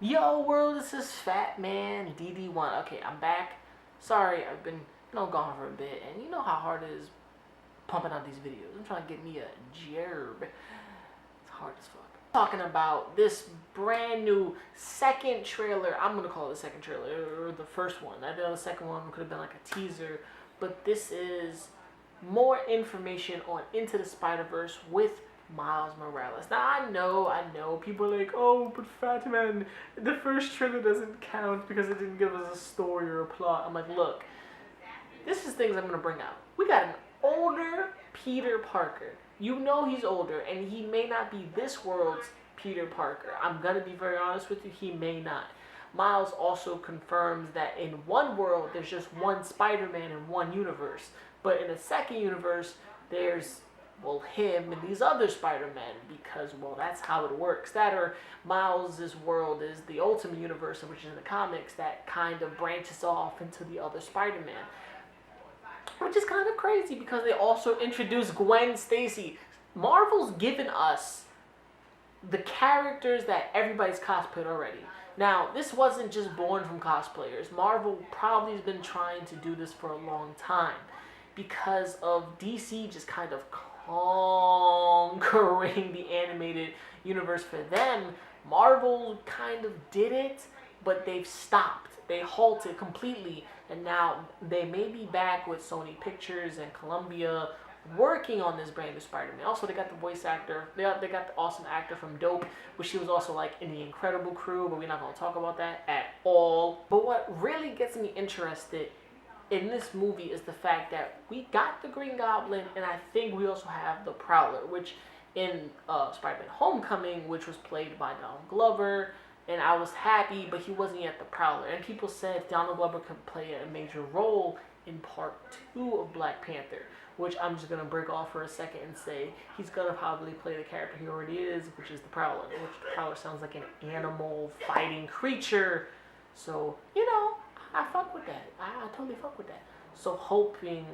Yo, world, this is Fat Man DD1. Okay, I'm back. Sorry, I've been gone for a bit, and you know how hard it is pumping out these videos. I'm trying to get me a gerb. It's hard as fuck. Talking about this brand new second trailer. I'm gonna call it the second trailer, or the first one. I know the second one could have been like a teaser, but this is more information on Into the Spider-Verse with Miles Marelis. Now I know, people are like, oh, but Fat Man, the first trailer doesn't count because it didn't give us a story or a plot. I'm like, look, this is things I'm gonna bring out. We got an older Peter Parker. You know he's older, and he may not be this world's Peter Parker. I'm gonna be very honest with you, he may not. Miles also confirms that in one world, there's just one Spider-Man in one universe. But in a second universe, there's, well, him and these other Spider-Men, because, well, that's how it works. That, or Miles' world is the Ultimate Universe, which is in the comics, that kind of branches off into the other Spider-Man. Which is kind of crazy, because they also introduced Gwen Stacy. Marvel's given us the characters that everybody's cosplayed already. Now, this wasn't just born from cosplayers. Marvel probably has been trying to do this for a long time, because of DC just kind of conquering the animated universe for them. Marvel kind of did it, but they've stopped. They halted completely, and now they may be back with Sony Pictures and Columbia working on this brand new Spider-Man. Also, they got the voice actor. They got the awesome actor from Dope, which she was also like in the Incredible Crew, but we're not going to talk about that at all. But what really gets me interested in this movie is the fact that we got the Green Goblin, and I think we also have the Prowler, which in Spider-Man Homecoming, which was played by Donald Glover, and I was happy, but he wasn't yet the Prowler. And people said Donald Glover could play a major role in part 2 of Black Panther, which I'm just going to break off for a second and say he's going to probably play the character he already is, which is the Prowler, which the Prowler sounds like an animal fighting creature. So, you know, I fuck with that. I totally fuck with that. So hoping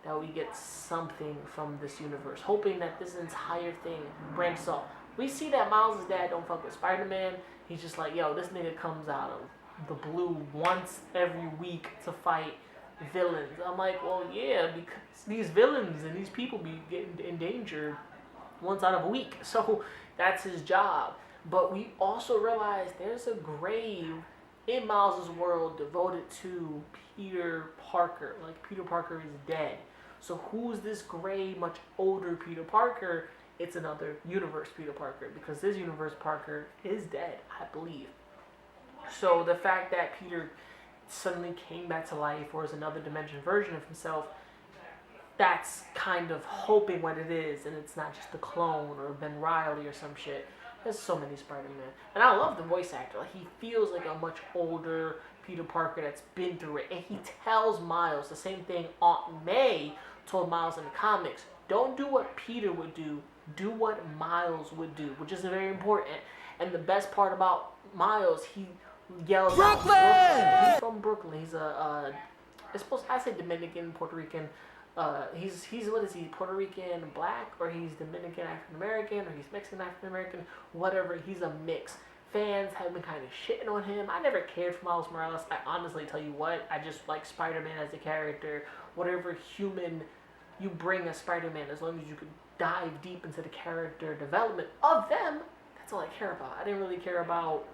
that we get something from this universe. Hoping that this entire thing branches off. We see that Miles' dad don't fuck with Spider-Man. He's just like, yo, this nigga comes out of the blue once every week to fight villains. I'm like, well, yeah, because these villains and these people be getting endangered once out of a week. So that's his job. But we also realize there's a grave in Miles' world devoted to Peter Parker. Like, Peter Parker is dead. So who's this gray, much older Peter Parker? It's another universe Peter Parker, because this universe Parker is dead, I believe. So the fact that Peter suddenly came back to life, or is another dimension version of himself, that's kind of hoping what it is, and it's not just a clone or Ben Reilly or some shit. There's so many Spider-Man. And I love the voice actor. Like, he feels like a much older Peter Parker that's been through it. And he tells Miles the same thing Aunt May told Miles in the comics. Don't do what Peter would do. Do what Miles would do, which is very important. And the best part about Miles, he yells out, Brooklyn! He's from Brooklyn. He's I say Dominican, Puerto Rican. He's what is he, Puerto Rican black, or he's Dominican African American, or he's Mexican African American, whatever. He's a mix. Fans have been kind of shitting on him. I never cared for Miles Morales. I honestly tell you what, I just like Spider-Man as a character. Whatever human you bring as Spider-Man, as long as you could dive deep into the character development of them, that's all I care about. I didn't really care about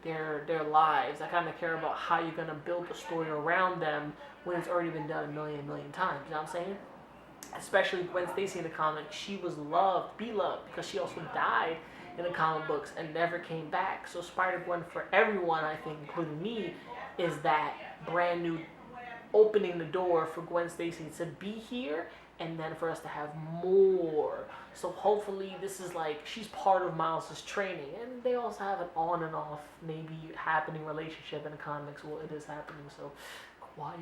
their lives. I kind of care about how you're going to build the story around them when it's already been done a million times. You know what I'm saying? Especially Gwen Stacy in the comics, she was beloved, because she also died in the comic books and never came back. So Spider-Gwen, for everyone, I think, including me, is that brand new opening the door for Gwen Stacy to be here, and then for us to have more. So hopefully this is like, she's part of Miles' training, and they also have an on and off maybe happening relationship in the comics. Well, it is happening, so quiet.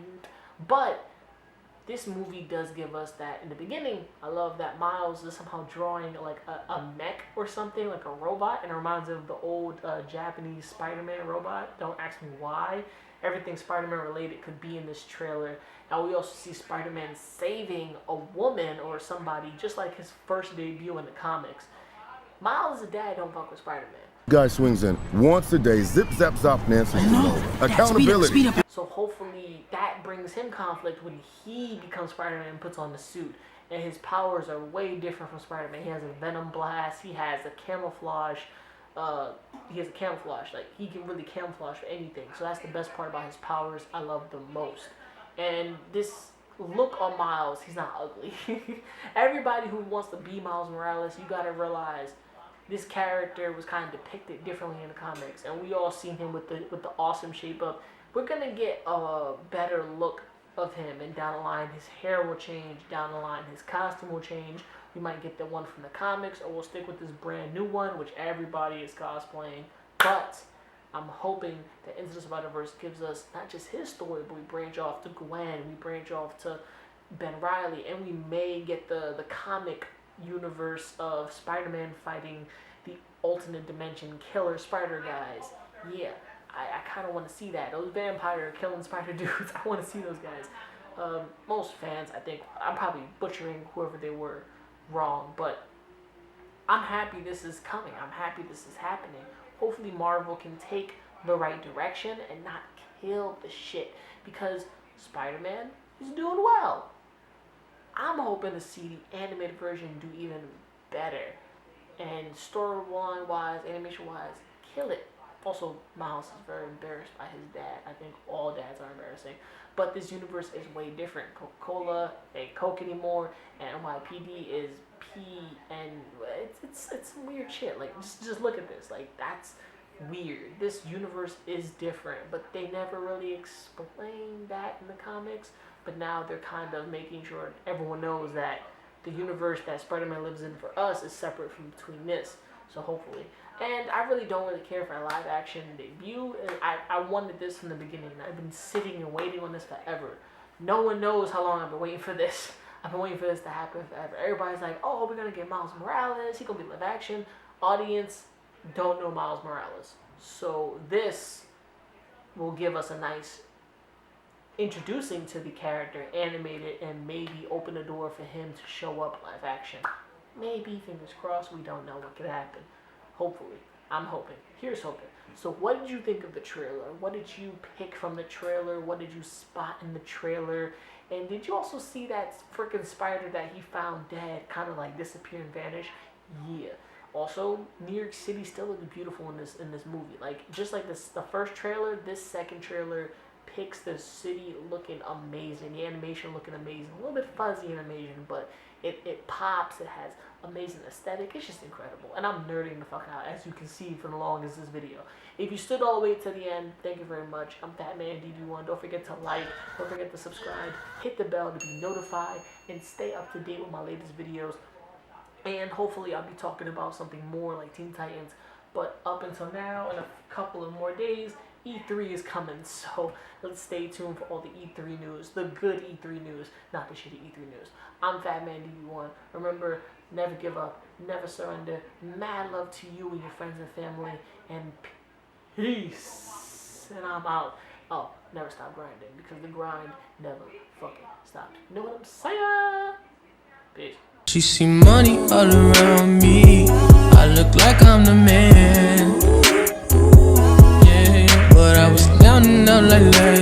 But this movie does give us that in the beginning. I love that Miles is somehow drawing like a mech or something, like a robot, and it reminds me of the old Japanese Spider-Man robot. Don't ask me why. Everything Spider-Man related could be in this trailer. Now we also see Spider-Man saving a woman or somebody, just like his first debut in the comics. Miles' dad don't fuck with Spider-Man. Guy swings in once a day, zip, zap, zop, Nancy. Accountability. Speed up. So hopefully that brings him conflict when he becomes Spider-Man and puts on the suit. And his powers are way different from Spider-Man. He has a venom blast. He has a camouflage. Like he can really camouflage for anything. So that's the best part about his powers. I love the most. And this look on Miles, he's not ugly. Everybody who wants to be Miles Morales, you gotta realize this character was kind of depicted differently in the comics, and we all seen him with the awesome shape up. We're gonna get a better look of him, and down the line his hair will change, down the line his costume will change. We might get the one from the comics, or we'll stick with this brand new one which everybody is cosplaying. But I'm hoping that Into the Spider-Verse gives us not just his story, but we branch off to Gwen, we branch off to Ben Reilly, and we may get the comic universe of Spider-Man fighting the alternate dimension killer spider guys. Yeah, I kind of want to see that. Those vampire killing spider dudes, I want to see those guys. Most fans, I think, I'm probably butchering whoever they were wrong, but I'm happy this is coming. I'm happy this is happening. Hopefully Marvel can take the right direction and not kill the shit, because Spider-Man is doing well. I'm hoping to see the animated version do even better. And storyline wise, animation wise, kill it. Also, Miles is very embarrassed by his dad. I think all dads are embarrassing. But this universe is way different. Coca-Cola ain't Coke anymore, and NYPD is P, and it's some weird shit. Like, just look at this. Like, that's weird. This universe is different, but they never really explained that in the comics. But now they're kind of making sure everyone knows that the universe that Spider-Man lives in for us is separate from between this. So hopefully. And I really don't really care for a live action debut. I wanted this from the beginning. I've been sitting and waiting on this forever. No one knows how long I've been waiting for this. I've been waiting for this to happen forever. Everybody's like, oh, we're going to get Miles Morales. He's going to be live action. Audience don't know Miles Morales. So this will give us a nice introducing to the character, animated, and maybe open the door for him to show up live action. Maybe, fingers crossed, we don't know what could happen. Hopefully. I'm hoping. Here's hoping. So what did you think of the trailer? What did you pick from the trailer? What did you spot in the trailer? And did you also see that freaking spider that he found dead kind of like disappear and vanish? Yeah. Also, New York City still looks beautiful in this movie. Like, just like this, the first trailer, this second trailer picks the city looking amazing, the animation looking amazing, a little bit fuzzy in animation, but it pops, it has amazing aesthetic, it's just incredible, and I'm nerding the fuck out, as you can see for the longest this video. If you stood all the way to the end, thank you very much. I'm Fatman DB1. Don't forget to like, don't forget to subscribe, hit the bell to be notified, and stay up to date with my latest videos. And hopefully I'll be talking about something more like Teen Titans, but up until now, in a couple of more days, E3 is coming, so let's stay tuned for all the E3 news, the good E3 news, not the shitty E3 news. I'm Fatman DB1. Remember, never give up, never surrender. Mad love to you and your friends and family, and peace. And I'm out. Oh, never stop grinding, because the grind never fucking stopped. You know what I'm saying? Peace. She see money all around me. I look like I'm the man. But I was counting out like last